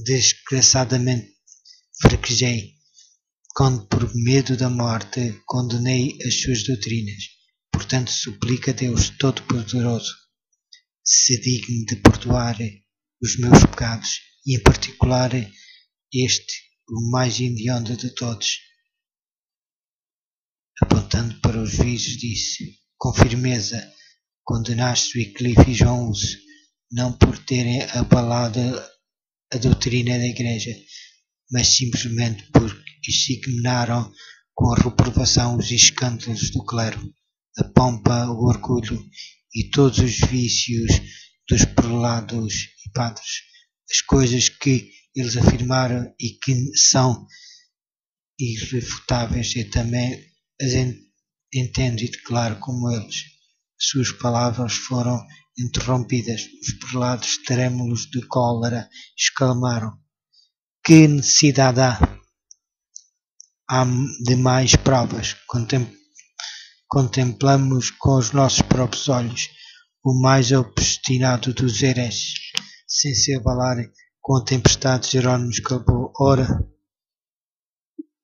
desgraçadamente fraquejei, quando por medo da morte condenei as suas doutrinas. Portanto, suplico a Deus Todo-Poderoso se digne de perdoar os meus pecados, e em particular este, o mais hediondo de todos. Apontando para os juízes, disse com firmeza: condenaste Wycliffe e João Hus, não por terem abalado a doutrina da Igreja, mas simplesmente porque signaram com a reprovação os escândalos do clero, a pompa, o orgulho e todos os vícios dos prelados e padres, as coisas que eles afirmaram e que são irrefutáveis, eu também as entendo e declaro como eles. Suas palavras foram interrompidas. Os prelados, trêmulos de cólera, exclamaram: que necessidade há de mais provas? Contemplamos com os nossos próprios olhos o mais obstinado dos hereges, sem se abalarem com a tempestade. Jerónimo exclamou: ora,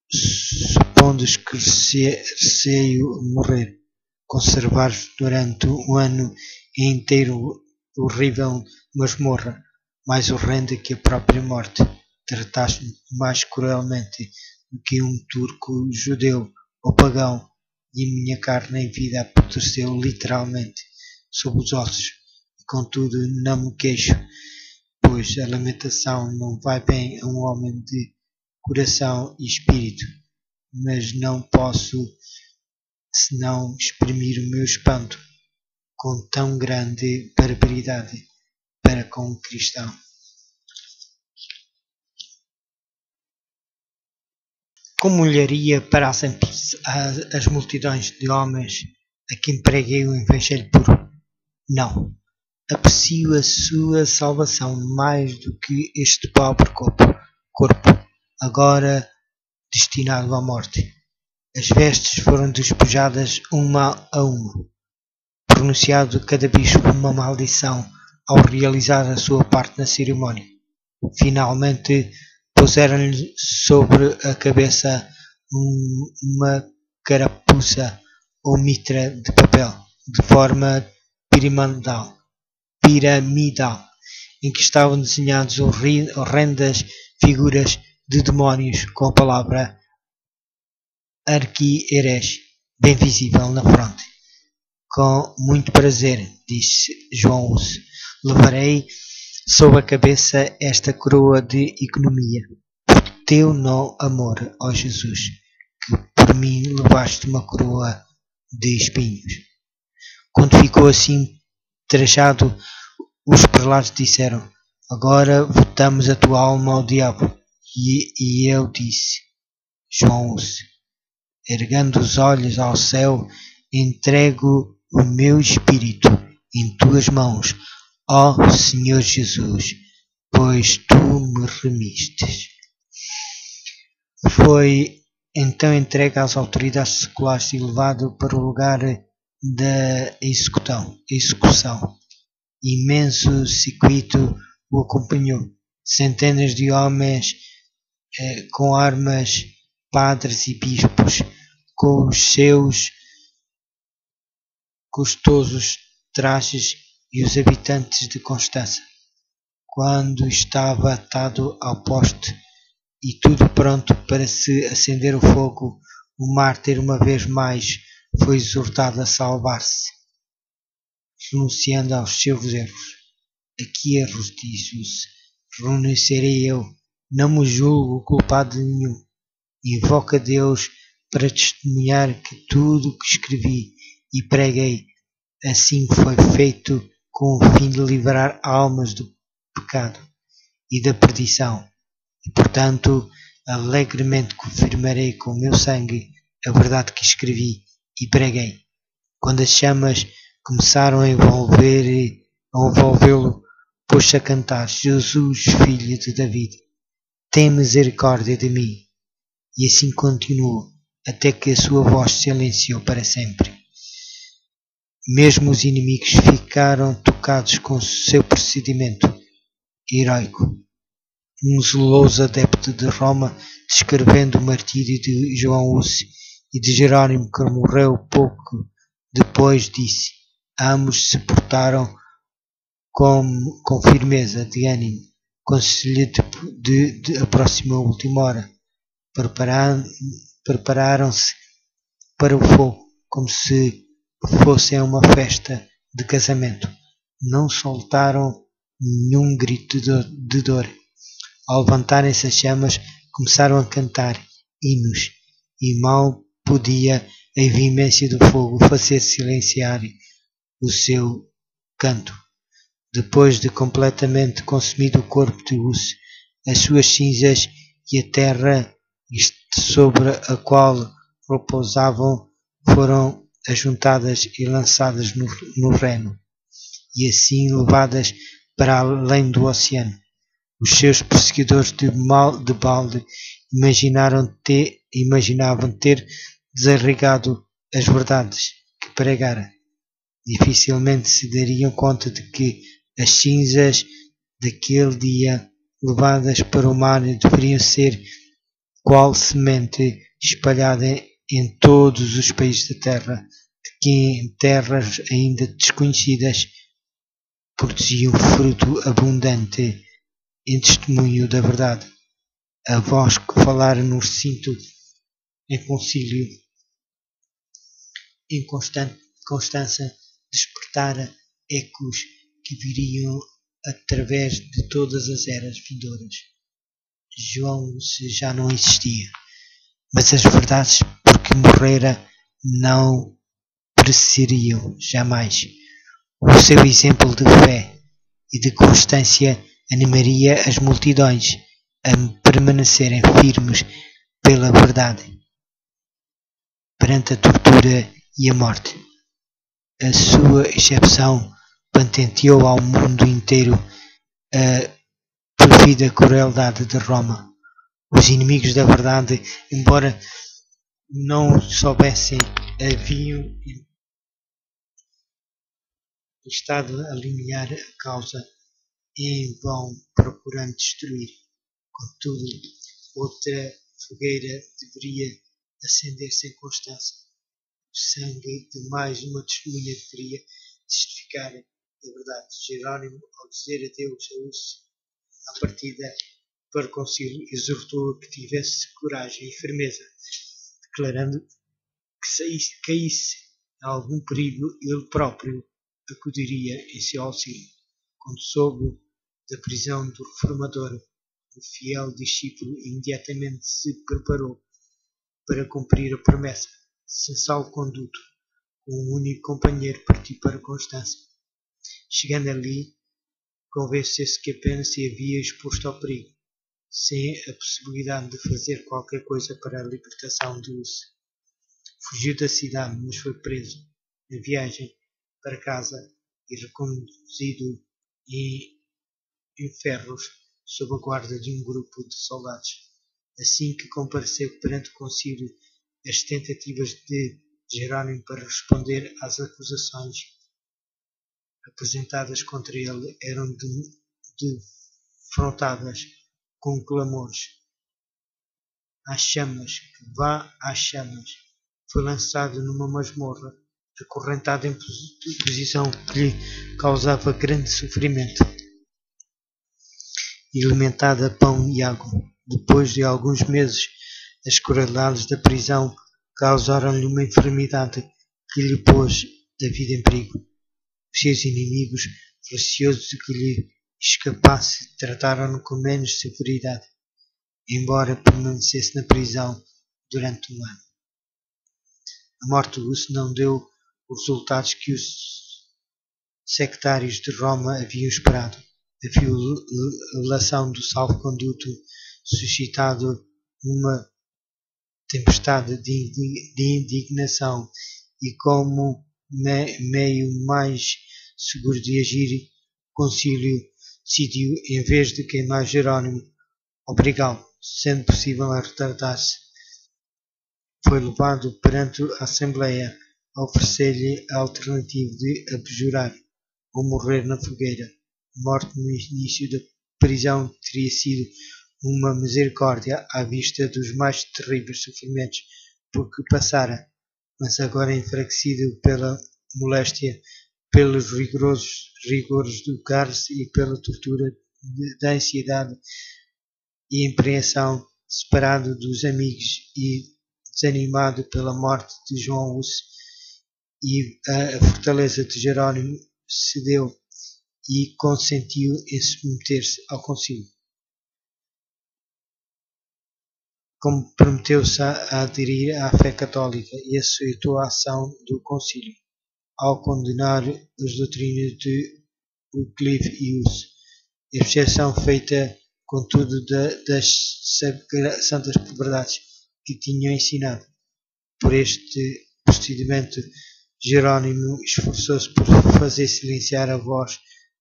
supondes que receio morrer, conservar-vos durante um ano inteiro horrível masmorra, mais horrenda que a própria morte. Trataste-me mais cruelmente do que um turco, judeu ou pagão, e a minha carne em vida apodreceu literalmente sob os ossos, e contudo não me queixo, pois a lamentação não vai bem a um homem de coração e espírito, mas não posso senão exprimir o meu espanto com tão grande barbaridade para com um cristão. Como olharia para as multidões de homens a quem preguei o Evangelho puro? Não. Aprecio a sua salvação mais do que este pobre corpo, agora destinado à morte. As vestes foram despojadas uma a uma, pronunciado cada bispo uma maldição ao realizar a sua parte na cerimónia. Finalmente puseram-lhe sobre a cabeça uma carapuça ou mitra de papel, de forma piramidal, em que estavam desenhadas horrendas figuras de demónios com a palavra arqui-herege bem visível na fronte. Com muito prazer, disse João Huss, levarei sob a cabeça esta coroa de economia, por teu não amor, ó Jesus, que por mim levaste uma coroa de espinhos. Quando ficou assim trajado, os prelados disseram: agora votamos a tua alma ao diabo. E eu disse, João Huss, ergando os olhos ao céu, entrego o meu espírito em tuas mãos, ó Senhor Jesus, pois tu me remistes. Foi então entregue às autoridades seculares e levado para o lugar da execução. Imenso circuito o acompanhou. Centenas de homens com armas, padres e bispos, com os seus custosos trajes, e os habitantes de Constança. Quando estava atado ao poste e tudo pronto para se acender o fogo, o mártir uma vez mais foi exortado a salvar-se, renunciando aos seus erros. A que erros, disse-se, renunciarei eu? Não me julgo culpado de nenhum. Invoco a Deus para testemunhar que tudo o que escrevi e preguei assim foi feito com o fim de livrar almas do pecado e da perdição, e portanto alegremente confirmarei com o meu sangue a verdade que escrevi e preguei. Quando as chamas começaram a envolvê-lo, pôs-se a cantar: Jesus, filho de David, tem misericórdia de mim. E assim continuou, até que a sua voz silenciou para sempre. Mesmo os inimigos ficaram tocados com o seu procedimento heroico. Um zeloso adepto de Roma, descrevendo o martírio de João Huss e de Jerónimo, que morreu pouco depois, disse: ambos se portaram com firmeza de ânimo, quando se lhe aproximou a última hora. Prepararam-se para o fogo, como se fosse uma festa de casamento. Não soltaram nenhum grito de dor. Ao levantarem-se as chamas, começaram a cantar hinos, e mal podia a veemência do fogo fazer silenciar o seu canto. Depois de completamente consumido o corpo de Us, as suas cinzas e a terra sobre a qual repousavam foram ajuntadas e lançadas no Reno, e assim levadas para além do oceano. Os seus perseguidores de balde imaginavam ter desarraigado as verdades que pregara. Dificilmente se dariam conta de que as cinzas daquele dia, levadas para o mar, deveriam ser qual semente espalhada em todos os países da terra, de que em terras ainda desconhecidas produziam fruto abundante em testemunho da verdade. A voz que falara no recinto em concílio em Constança despertara ecos que viriam através de todas as eras vindouras. João já não existia, mas as verdades por que morrera não pereceriam jamais. O seu exemplo de fé e de constância animaria as multidões a permanecerem firmes pela verdade perante a tortura e a morte. A sua excepção patenteou ao mundo inteiro a perfida crueldade de Roma. Os inimigos da verdade, embora não soubessem, haviam estado a alinhar a causa em vão procurando destruir. Contudo, outra fogueira deveria acender-se em Constança. O sangue de mais uma testemunha deveria testificar da verdade. Jerónimo, ao dizer adeus a Us, à partida para o concílio, exortou-a que tivesse coragem e firmeza, declarando que se caísse em algum perigo, ele próprio acudiria em seu auxílio. Quando soube da prisão do reformador, o fiel discípulo imediatamente se preparou para cumprir a promessa. Sem salvo-conduto, com um único companheiro, partiu para Constança. Chegando ali, convenceu-se que apenas se havia exposto ao perigo, sem a possibilidade de fazer qualquer coisa para a libertação de Us. Fugiu da cidade, mas foi preso na viagem para casa e reconduzido em ferros sob a guarda de um grupo de soldados. Assim que compareceu perante o concílio, as tentativas de Jerónimo para responder às acusações apresentadas contra ele eram defrontadas com clamores. Às chamas, que vá às chamas, foi lançado numa masmorra, acorrentado em posição que lhe causava grande sofrimento, e alimentado a pão e água. Depois de alguns meses, as crueldades da prisão causaram-lhe uma enfermidade que lhe pôs a vida em perigo. Os seus inimigos, receosos de que lhe escapasse, trataram-no com menos severidade, embora permanecesse na prisão durante um ano. A morte de Us não deu os resultados que os sectários de Roma haviam esperado. A violação do salvo-conduto suscitado uma tempestade de indignação, e como meio mais seguro de agir, o concílio decidiu, em vez de queimar Jerónimo, obrigá-lo, sendo possível, a retratar-se. Foi levado perante a Assembleia a oferecer-lhe a alternativa de abjurar ou morrer na fogueira. A morte no início da prisão teria sido uma misericórdia à vista dos mais terríveis sofrimentos por que passara, mas agora enfraquecido pela moléstia, pelos rigores do cárcere e pela tortura da ansiedade e apreensão, separado dos amigos e desanimado pela morte de João Hus, e a fortaleza de Jerónimo cedeu e consentiu em submeter-se ao concílio. comprometeu-se a aderir à fé católica e aceitou a ação do concílio, ao condenar as doutrinas de Wycliffe e Hus, exceção feita, contudo, das santas verdades que tinham ensinado. Por este procedimento, Jerónimo esforçou-se por fazer silenciar a voz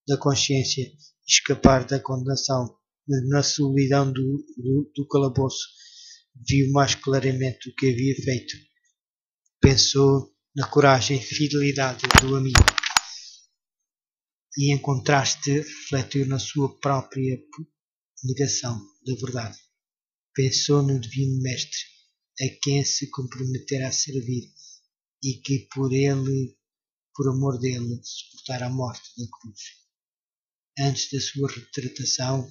da consciência e escapar da condenação, mas na solidão do calabouço viu mais claramente o que havia feito. Pensou na coragem e fidelidade do amigo e, em contraste, refletiu na sua própria negação da verdade. Pensou no divino mestre a quem se comprometera a servir e que por amor dele, suportara a morte da cruz. Antes da sua retratação,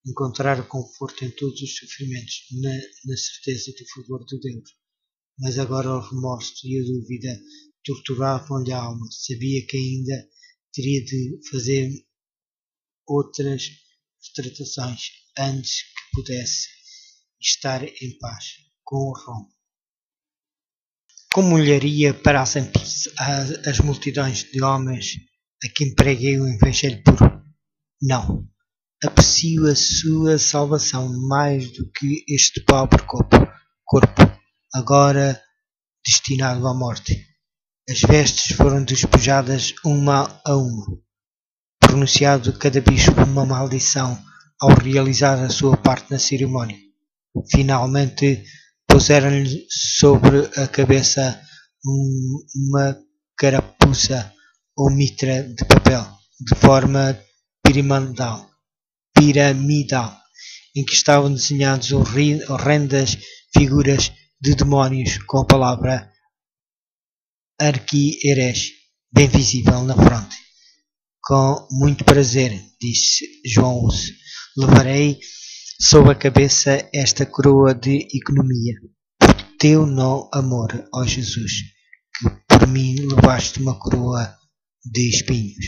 encontrar conforto em todos os sofrimentos, na certeza do favor de Deus. Mas agora o remorso e a dúvida torturavam-lhe a alma. Sabia que ainda teria de fazer outras retratações antes que pudesse estar em paz com Roma. Como olharia para as multidões de homens a quem preguei o Evangelho puro? Não. Aprecio a sua salvação mais do que este pobre corpo, agora destinado à morte. As vestes foram despojadas uma a uma, pronunciado cada bispo uma maldição ao realizar a sua parte na cerimónia. Finalmente, puseram-lhe sobre a cabeça uma carapuça ou mitra de papel, de forma piramidal, em que estavam desenhadas horrendas figuras de demónios com a palavra Arquieres bem visível na fronte. Com muito prazer, disse João Hus, levarei sob a cabeça esta coroa de economia, por teu não amor, ó Jesus, que por mim levaste uma coroa de espinhos.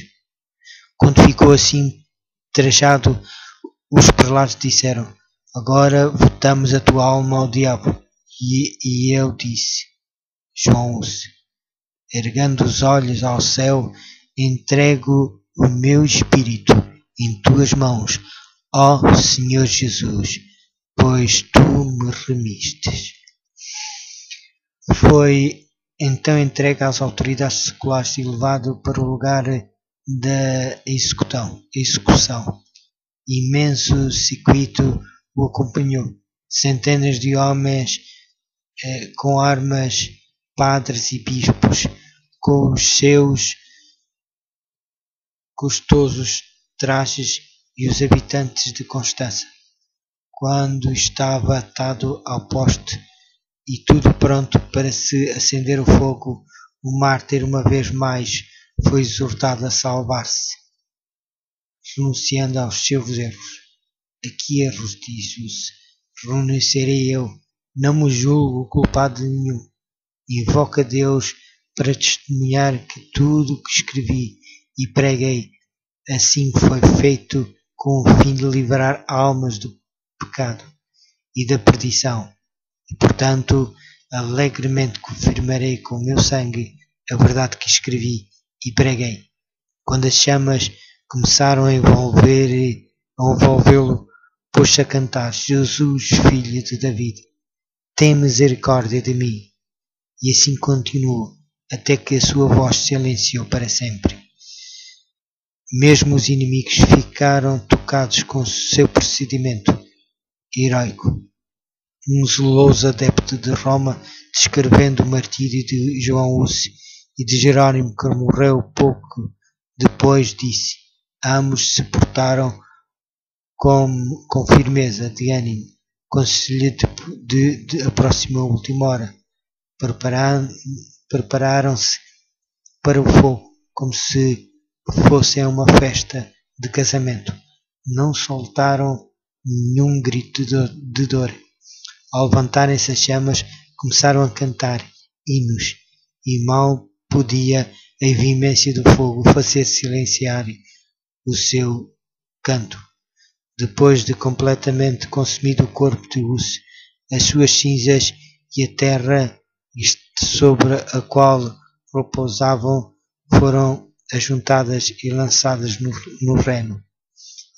Quando ficou assim trajado, os prelados disseram: agora votamos a tua alma ao diabo. E eu disse, João Hus, erguendo os olhos ao céu, entrego o meu espírito em tuas mãos, ó Senhor Jesus, pois tu me remistes. Foi então entregue às autoridades seculares e levado para o lugar da execução. Imenso circuito o acompanhou. Centenas de homens com armas, padres e bispos, com os seus custosos trajes, e os habitantes de Constança. Quando estava atado ao poste e tudo pronto para se acender o fogo, o mártir uma vez mais foi exortado a salvar-se, renunciando aos seus erros. A que erros, diz Jesus, renunciarei eu? Não me julgo culpado de nenhum. Invoco a Deus para testemunhar que tudo o que escrevi e preguei assim foi feito com o fim de livrar almas do pecado e da perdição. E, portanto, alegremente confirmarei com o meu sangue a verdade que escrevi e preguei. Quando as chamas começaram a envolvê-lo, pôs-se a cantar: Jesus, filho de David, tem misericórdia de mim. E assim continuou, até que a sua voz silenciou para sempre. Mesmo os inimigos ficaram tocados com o seu procedimento heroico. Um zeloso adepto de Roma, descrevendo o martírio de João Hus e de Jerónimo, que morreu pouco depois, disse: ambos se portaram com firmeza de ânimo, quando se lhe aproximou a última hora. Prepararam-se para o fogo, como se fosse a uma festa de casamento. Não soltaram nenhum grito de dor. Ao levantarem-se as chamas, começaram a cantar hinos, e mal podia a veemência do fogo fazer silenciar o seu canto. depois de completamente consumido o corpo de Us, as suas cinzas e a terra sobre a qual repousavam foram ajuntadas e lançadas no Reno,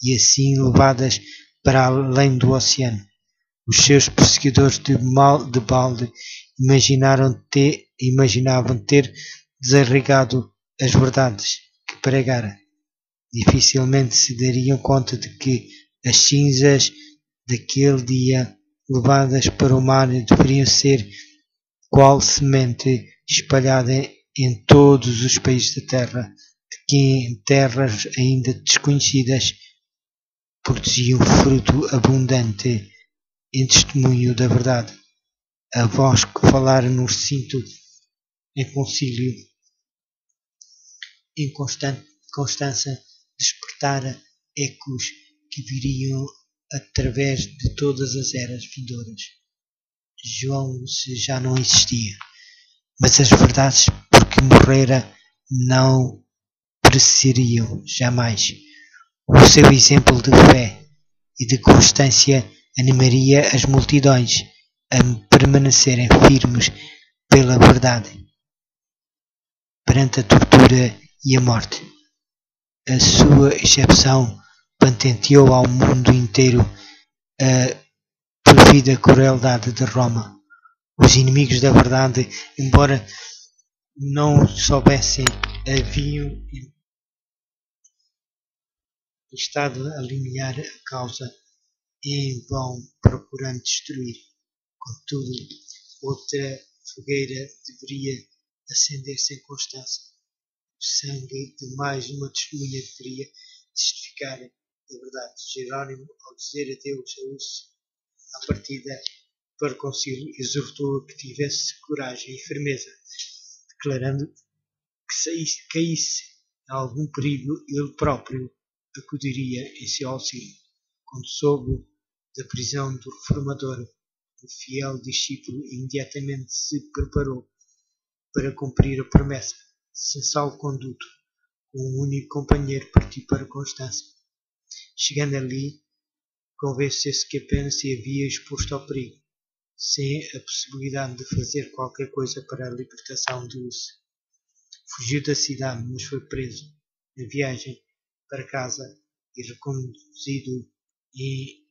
e assim levadas para além do oceano. Os seus perseguidores de balde imaginavam ter desarraigado as verdades que pregara. Dificilmente se dariam conta de que as cinzas daquele dia levadas para o mar deveriam ser qual semente espalhada em todos os países da terra, de que em terras ainda desconhecidas produziam fruto abundante em testemunho da verdade. A voz que falara no recinto em concílio em Constança despertara ecos que viriam através de todas as eras vindouras. João já não existia, mas as verdades por que morrera não pereceriam jamais. O seu exemplo de fé e de constância animaria as multidões a permanecerem firmes pela verdade perante a tortura e a morte. A sua excepção patenteou ao mundo inteiro a perfida crueldade de Roma. Os inimigos da verdade, embora não soubessem, haviam estado a alinhar a causa em vão procurando destruir. Contudo, outra fogueira deveria acender-se em Constança. O sangue de mais uma testemunha deveria testificar a verdade. Jerônimo, ao dizer adeus a Us à partida para o concílio, exortou a que tivesse coragem e firmeza, declarando que se caísse em algum perigo, ele próprio acudiria em seu auxílio. Quando soube da prisão do reformador, o fiel discípulo imediatamente se preparou para cumprir a promessa. Sem salvo-conduto, com um único companheiro, partiu para Constança. Chegando ali, convenceu-se que apenas se havia exposto ao perigo, sem a possibilidade de fazer qualquer coisa para a libertação de Us. Fugiu da cidade, mas foi preso na viagem para casa e reconduzido em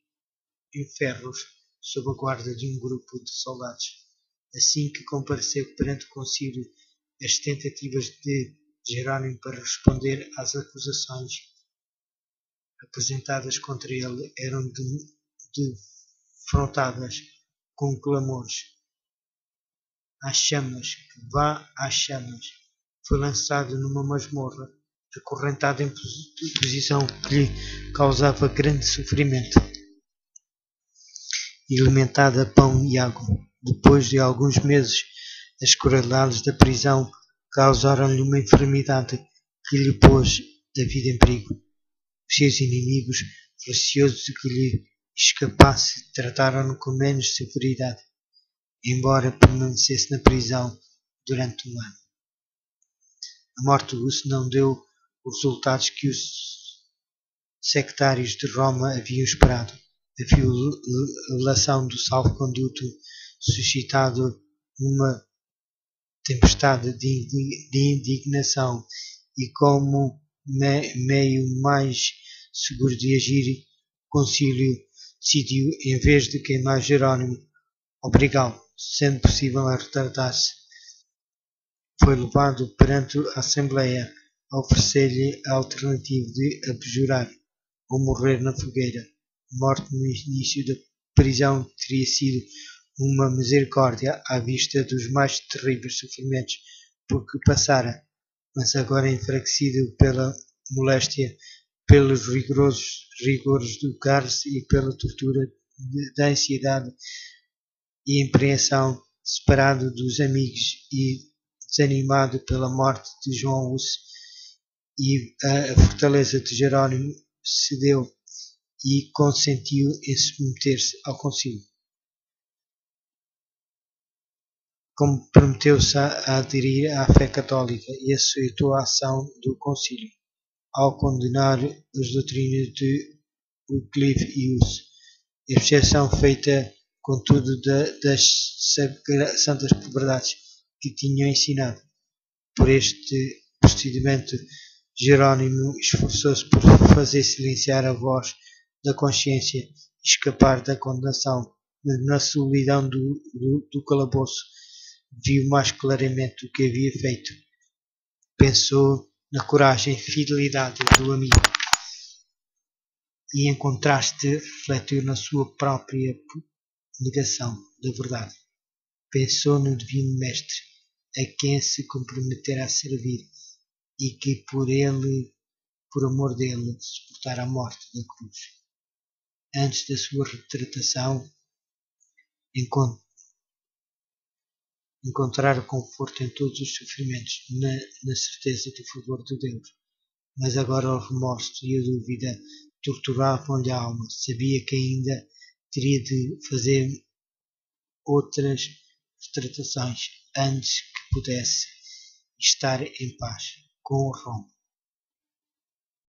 ferros sob a guarda de um grupo de soldados. Assim que compareceu perante o concílio, as tentativas de Jerônimo para responder às acusações apresentadas contra ele eram defrontadas com clamores. Às chamas, que vá às chamas, foi lançado numa masmorra, acorrentado em posição que lhe causava grande sofrimento, e alimentado a pão e água. Depois de alguns meses, as crueldades da prisão causaram-lhe uma enfermidade que lhe pôs a vida em perigo. Os seus inimigos, receosos de que lhe escapasse, trataram-no com menos severidade, embora permanecesse na prisão durante um ano. A morte de Us não deu os resultados que os sectários de Roma haviam esperado. A violação do salvo-conduto suscitado uma tempestade de indignação, e como meio mais seguro de agir, o concílio decidiu, em vez de queimar Jerônimo, obrigá-lo, sendo possível, a retratar-se. Foi levado perante a Assembleia a oferecer-lhe a alternativa de abjurar ou morrer na fogueira. A morte no início da prisão teria sido uma misericórdia à vista dos mais terríveis sofrimentos por que passara, mas agora enfraquecido pela moléstia, pelos rigores do cárcere e pela tortura da ansiedade e apreensão, separado dos amigos e desanimado pela morte de João Us, e a fortaleza de Jerônimo, cedeu e consentiu em submeter-se ao concílio. Comprometeu-se a aderir à fé católica e aceitou a ação do concílio, ao condenar as doutrinas de Wycliffe use, exceção feita, contudo, das santas verdades que tinham ensinado. Por este procedimento, Jerónimo esforçou-se por fazer silenciar a voz da consciência e escapar da condenação, mas na solidão do calabouço viu mais claramente o que havia feito. Pensou na coragem e fidelidade do amigo e, em contraste, refletiu na sua própria negação da verdade. Pensou no divino mestre a quem se comprometera a servir e que por amor dele, suportara a morte da cruz. Antes da sua retratação, encontrar conforto em todos os sofrimentos, na certeza do favor de Deus. Mas agora o remorso e a dúvida torturavam-lhe a alma. Sabia que ainda teria de fazer outras retratações antes que pudesse estar em paz com Roma.